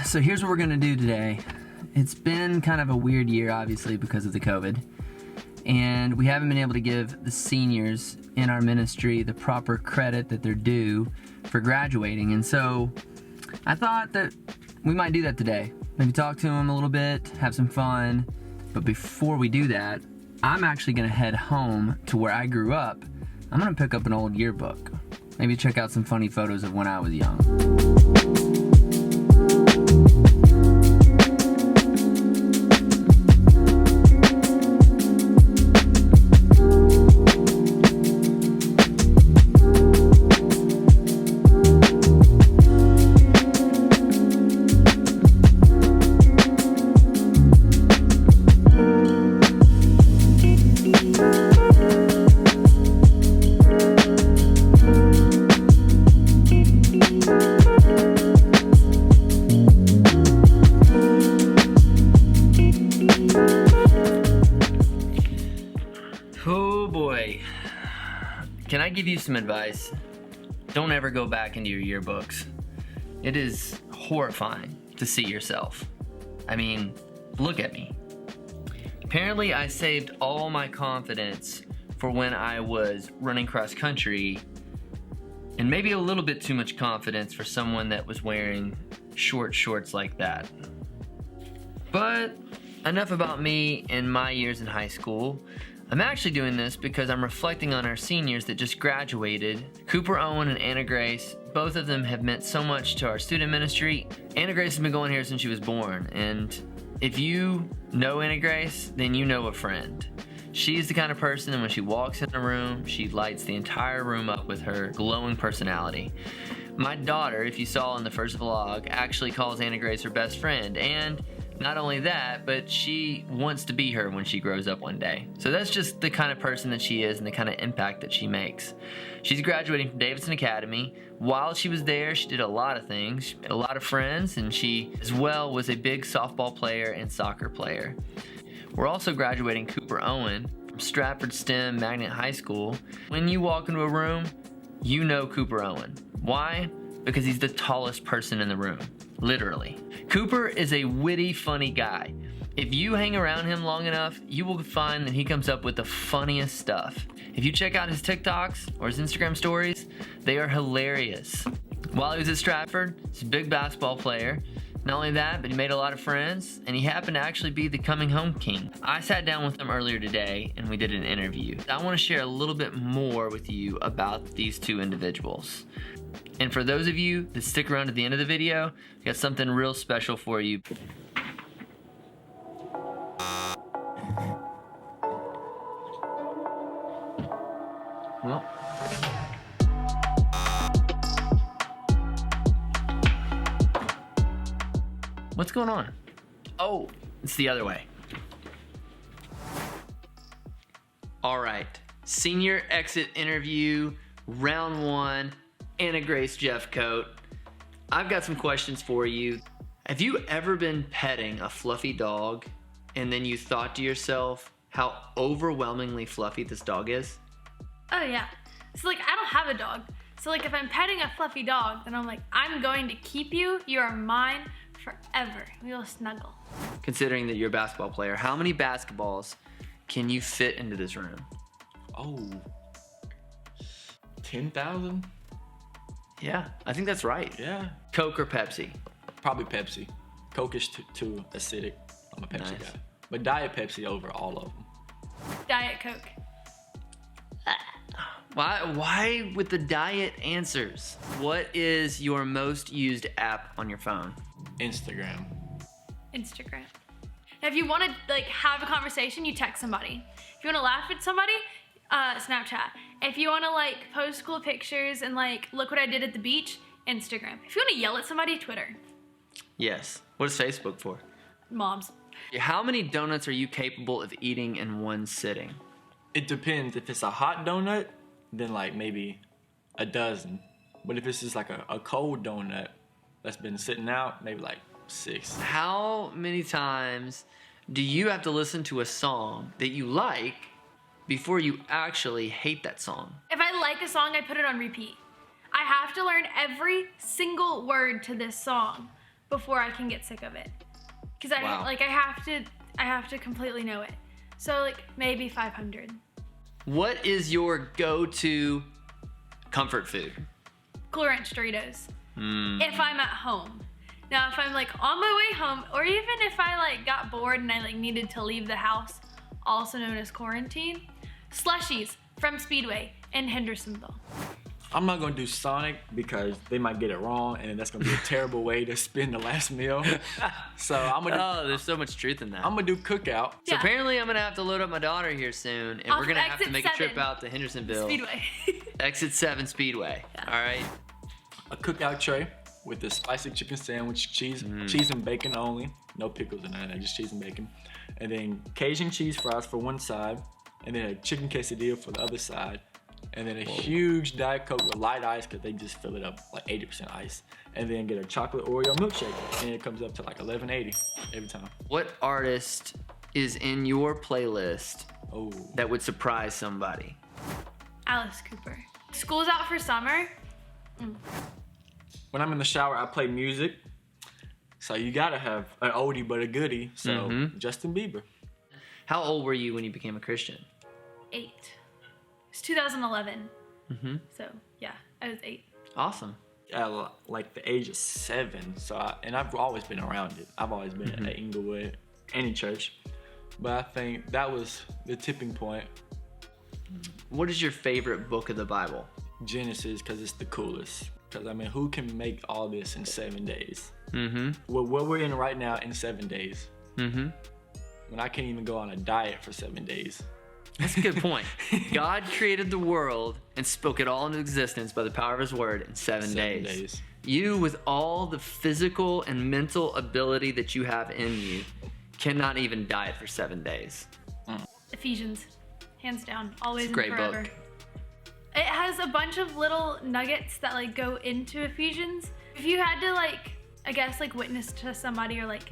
So here's what we're gonna do today. It's been kind of a weird year, obviously, because of the COVID. And we haven't been able to give the seniors in our ministry the proper credit that they're due for graduating. And so I thought that we might do that today. Maybe talk to them a little bit, have some fun. But before we do that, I'm actually gonna head home to where I grew up. I'm gonna pick up an old yearbook. Maybe check out some funny photos of when I was young. Oh boy, can I give you some advice? Don't ever go back into your yearbooks. It is horrifying to see yourself. I mean, look at me. Apparently I saved all my confidence for when I was running cross country, and maybe a little bit too much confidence for someone that was wearing short shorts like that. But enough about me and my years in high school. I'm actually doing this because I'm reflecting on our seniors that just graduated. Cooper Owen and Anna Grace, both of them have meant so much to our student ministry. Anna Grace has been going here since she was born, and if you know Anna Grace, then you know a friend. She's the kind of person that when she walks in a room, she lights the entire room up with her glowing personality. My daughter, if you saw in the first vlog, actually calls Anna Grace her best friend, and not only that, but she wants to be her when she grows up one day. So that's just the kind of person that she is and the kind of impact that she makes. She's graduating from Davidson Academy. While she was there, she did a lot of things. She made a lot of friends, and she as well was a big softball player and soccer player. We're also graduating Cooper Owen from Stratford STEM Magnet High School. When you walk into a room, you know Cooper Owen. Why? Because he's the tallest person in the room. Literally. Cooper is a witty, funny guy. If you hang around him long enough, you will find that he comes up with the funniest stuff. If you check out his TikToks or his Instagram stories, they are hilarious. While he was at Stratford, he's a big basketball player. Not only that, but he made a lot of friends, and he happened to actually be the coming home king. I sat down with him earlier today, and we did an interview. I want to share a little bit more with you about these two individuals. And for those of you that stick around to the end of the video, we got something real special for you. Well, what's going on? Oh, it's the other way. All right, senior exit interview, round one. Anna Grace Jeffcoat. I've got some questions for you. Have you ever been petting a fluffy dog and then you thought to yourself how overwhelmingly fluffy this dog is? Oh yeah. So like I don't have a dog. So like if I'm petting a fluffy dog, then I'm like, I'm going to keep you. You are mine forever. We will snuggle. Considering that you're a basketball player, how many basketballs can you fit into this room? Oh, 10,000? Yeah, I think that's right. Yeah. Coke or Pepsi? Probably Pepsi. Coke is too acidic. I'm a Pepsi Nice. guy. But Diet Pepsi over all of them. Diet Coke. Why with the diet answers? What is your most used app on your phone? Instagram. Instagram. Now if you want to like have a conversation, you text somebody. If you want to laugh at somebody, Snapchat. If you want to like post cool pictures and like look what I did at the beach, Instagram. If you want to yell at somebody, Twitter. Yes. What is Facebook for? Moms. How many donuts are you capable of eating in one sitting? It depends. If it's a hot donut, then like maybe a dozen. But if it's just like a cold donut that's been sitting out, maybe like 6. How many times do you have to listen to a song that you like before you actually hate that song? If I like a song, I put it on repeat. I have to learn every single word to this song before I can get sick of it. Because Wow. I have to completely know it. So like maybe 500. What is your go-to comfort food? Cool Ranch Doritos. If I'm at home. Now, if I'm like on my way home, or even if I like got bored and I like needed to leave the house, also known as quarantine, slushies from Speedway in Hendersonville. I'm not gonna do Sonic because they might get it wrong, and that's gonna be a terrible way to spend the last meal. So I'm gonna There's so much truth in that. I'm gonna do Cookout. So Yeah. apparently I'm gonna have to load up my daughter here soon, and Off we're gonna have to exit make a trip 7. out to Hendersonville. Speedway. Exit 7 Speedway. Yeah. All right. A Cookout tray with the spicy chicken sandwich, cheese and bacon only, no pickles or none of that, just cheese and bacon, and then Cajun cheese fries for one side, and then a chicken quesadilla for the other side. And then a huge Diet Coke with light ice because they just fill it up like 80% ice. And then get a chocolate Oreo milkshake. And it comes up to like $11.80 every time. What artist is in your playlist Oh, that would surprise somebody? Alice Cooper. School's out for summer. when I'm in the shower, I play music. So you gotta have an oldie but a goodie. So Justin Bieber. How old were you when you became a Christian? 8. It's 2011. So yeah, I was 8. Awesome. At like the age of 7. So I've always been around it. I've always been at Inglewood, any church. But I think that was the tipping point. What is your favorite book of the Bible? Genesis, because it's the coolest. Because I mean, who can make all this in 7 days? Mm-hmm. What we're in right now in 7 days. Mm-hmm. When I can't even go on a diet for 7 days. That's a good point. God created the world and spoke it all into existence by the power of his word in 7 days. You, with all the physical and mental ability that you have in you, cannot even diet for 7 days. Ephesians, hands down, always It's a great and forever. book. It has a bunch of little nuggets that like go into Ephesians. If you had to like, I guess like witness to somebody or like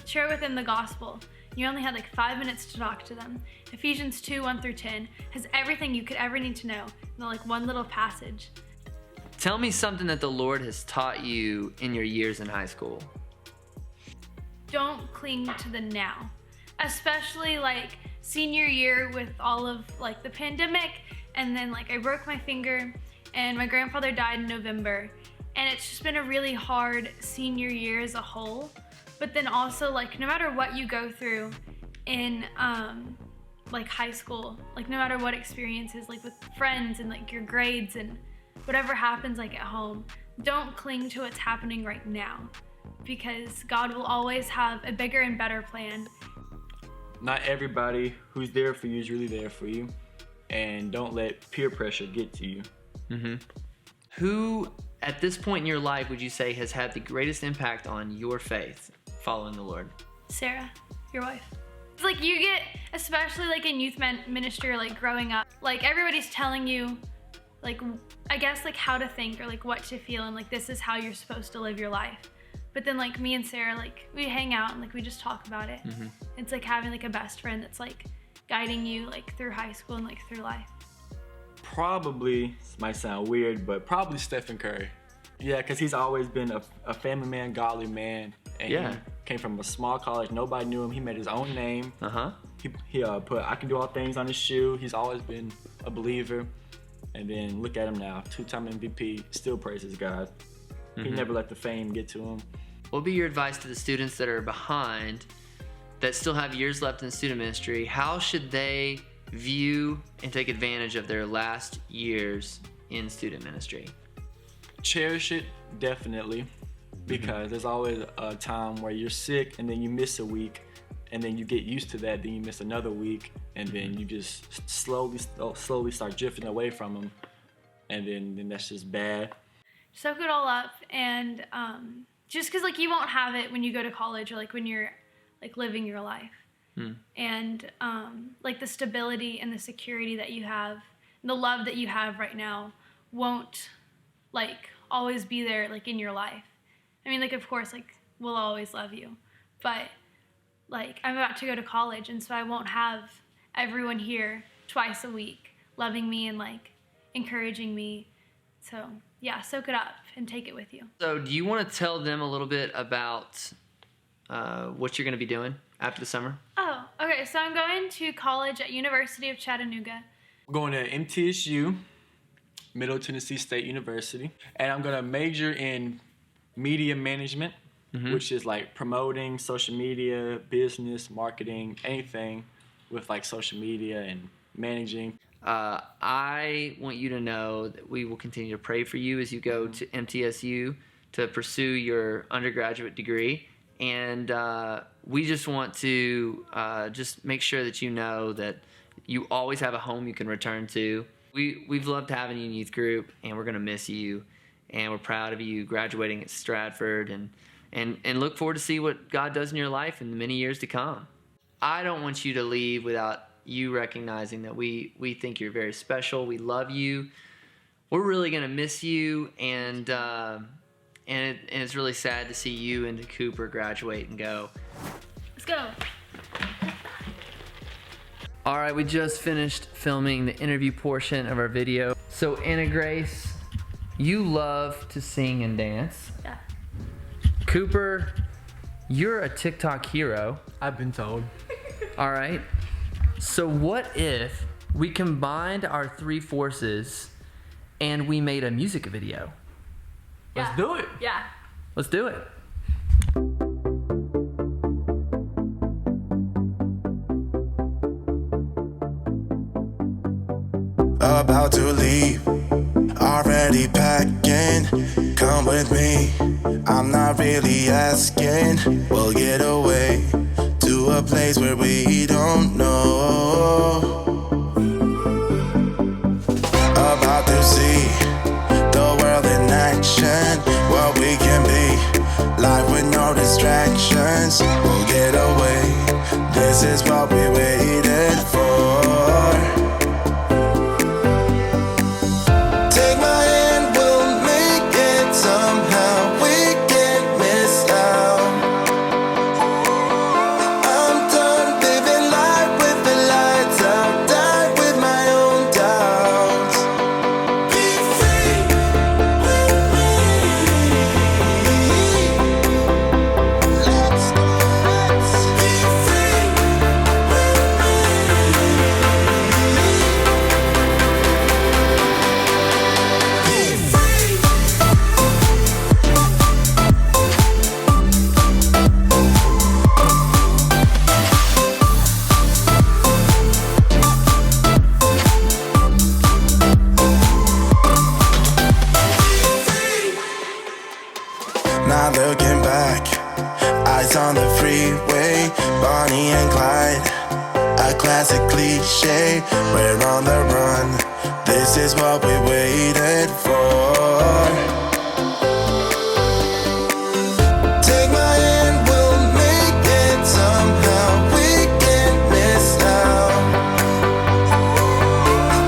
share with them the gospel, you only had like 5 minutes to talk to them. Ephesians 2:1-10 has everything you could ever need to know in like one little passage. Tell me something that the Lord has taught you in your years in high school. Don't cling to the now, especially like senior year with all of like the pandemic, and then like I broke my finger and my grandfather died in November, and it's just been a really hard senior year as a whole. But then also like no matter what you go through in like high school, like no matter what experiences like with friends and like your grades and whatever happens like at home, don't cling to what's happening right now, because God will always have a bigger and better plan. Not everybody who's there for you is really there for you. And don't let peer pressure get to you. Who, at this point in your life, would you say has had the greatest impact on your faith following the Lord? Sarah, your wife. It's like you get, especially like in youth ministry or like growing up, like everybody's telling you like, I guess like how to think or like what to feel and like this is how you're supposed to live your life. But then like me and Sarah, like we hang out and like we just talk about it. It's like having like a best friend that's like guiding you like through high school and like through life. Probably, this might sound weird, but probably Stephen Curry. Yeah, because he's always been a family man, godly man. And Yeah. he came from a small college. Nobody knew him. He made his own name. Uh-huh. He put I can do all things on his shoe. He's always been a believer. And then look at him now, 2-time MVP, still praises God. He never let the fame get to him. What would be your advice to the students that are behind, that still have years left in student ministry? How should they view and take advantage of their last years in student ministry? Cherish it, definitely, because there's always a time where you're sick and then you miss a week, and then you get used to that, then you miss another week, and then you just slowly start drifting away from them, and then that's just bad. Soak it all up, and just because like you won't have it when you go to college or like when you're like living your life. And like the stability and the security that you have, and the love that you have right now won't like always be there like in your life. I mean, like of course like we'll always love you, but like I'm about to go to college, and so I won't have everyone here twice a week loving me and like encouraging me. So yeah, soak it up and take it with you. So do you want to tell them a little bit about what you're going to be doing after the summer? Oh, okay. So I'm going to college at University of Chattanooga. I'm going to MTSU, Middle Tennessee State University, and I'm going to major in media management, which is like promoting social media, business, marketing, anything with like social media and managing. I want you to know that we will continue to pray for you as you go to MTSU to pursue your undergraduate degree. And we just want to just make sure that you know that you always have a home you can return to. We've loved having you in youth group, and we're going to miss you. And we're proud of you graduating at Stratford, and look forward to see what God does in your life in the many years to come. I don't want you to leave without you recognizing that we think you're very special. We love you. We're really going to miss you, and it's really sad to see you and Cooper graduate and go. Let's go. All right, we just finished filming the interview portion of our video. So Anna Grace, you love to sing and dance. Yeah. Cooper, you're a TikTok hero. I've been told. All right. So what if we combined our three forces and we made a music video? Yeah. Let's do it. Yeah. Let's do it. About to leave, already packing. Come with me, I'm not really asking. We'll get away to a place where we don't know. About to see the world in action, what we can be, life with no distractions. We'll get away, this is what we waited for. Take my hand, we'll make it somehow. We can't miss out. I'm done living life with the lights out. Die with my own doubts. Be free with me. Let's be free with Not looking back, eyes on the freeway, Bonnie and Clyde, a classic cliche. We're on the run, this is what we waited for. Take my hand, we'll make it somehow. We can't miss out.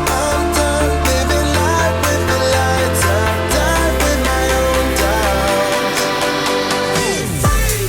I'm done living life with the lights out. Die with my own doubts. Be free.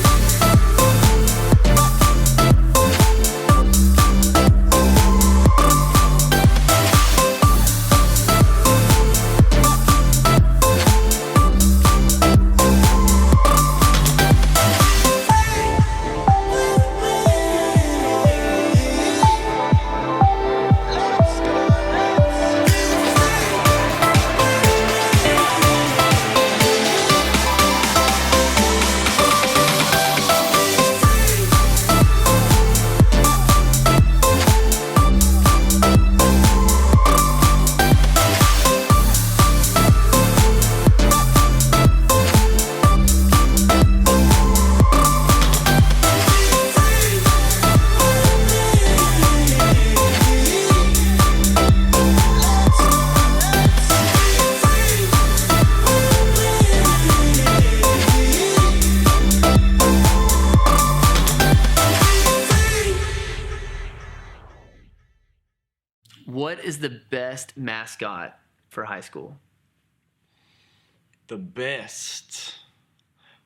What is the best mascot for high school? The best.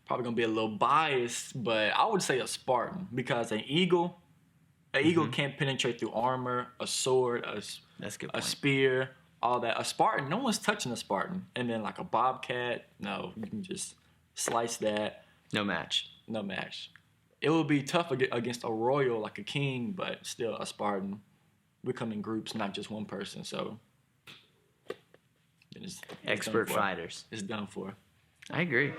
Probably gonna be a little biased, but I would say a Spartan, because an eagle can't penetrate through armor, a sword, That's a good a point. spear, all that. A Spartan, no one's touching a Spartan. And then like a Bobcat, no, you can just slice that. No match. No match. It will be tough against a royal like a king, but still a Spartan. We come in groups, not just one person. So it's Expert done for. fighters. It's done for. I agree.